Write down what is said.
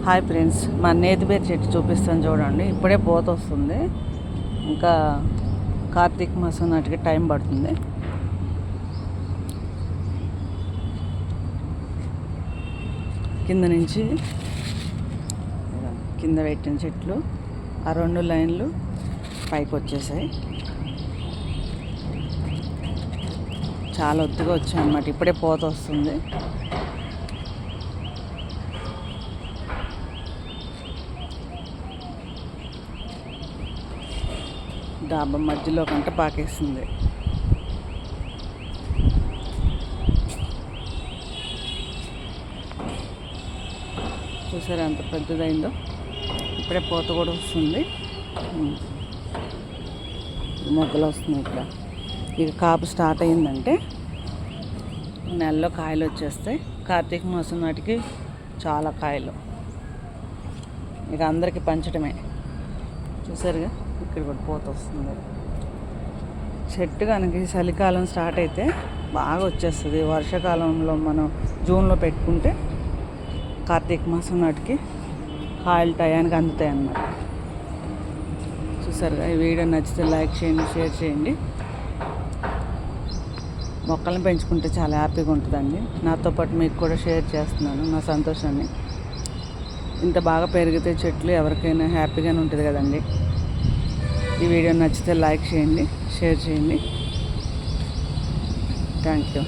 Hi friends, మా నేతిబేరు చెట్టు చూపిస్తాను చూడండి. ఇప్పుడే పూత వస్తుంది. ఇంకా కార్తీక మాసం నాటికి టైం పడుతుంది. కింద నుంచి కింద పెట్టిన చెట్లు ఆ 2 లైన్లు పైకి వచ్చేసాయి. చాలా ఒత్తుగా వచ్చాయి అన్నమాట. ఇప్పుడే పూత వస్తుంది. డాబా మధ్యలో కంట పాకేస్తుంది. చూసారా ఎంత పెద్దదైందో. ఇప్పుడే పూత కూడా వస్తుంది. మొగ్గలు వస్తున్నాయి. ఇక్కడ ఇక కాపు స్టార్ట్ అయిందంటే నెలలో కాయలు వచ్చేస్తాయి. కార్తీక మాసం నాటికి చాలా కాయలు ఇక అందరికీ పంచడమే. చూసారుగా ఇక్కడ కూడా పూత వస్తుంది. చెట్టు కనుక చలికాలం స్టార్ట్ అయితే బాగా వచ్చేస్తుంది. వర్షాకాలంలో మనం జూన్లో పెట్టుకుంటే కార్తీక మాసం నాటికి కాయలు టయానికి అందుతాయి అన్నమాట. చూసారుగా, ఈ వీడియో నచ్చితే లైక్ చేయండి, షేర్ చేయండి. మొక్కలను పెంచుకుంటే చాలా హ్యాపీగా ఉంటుందండి. నాతో పాటు మీకు కూడా షేర్ చేస్తున్నాను నా సంతోషాన్ని. ఇంత బాగా పెరిగితే చెట్లు ఎవరికైనా హ్యాపీగానే ఉంటుంది కదండి. ఈ వీడియో నచ్చితే లైక్ చేయండి, షేర్ చేయండి. Thank you.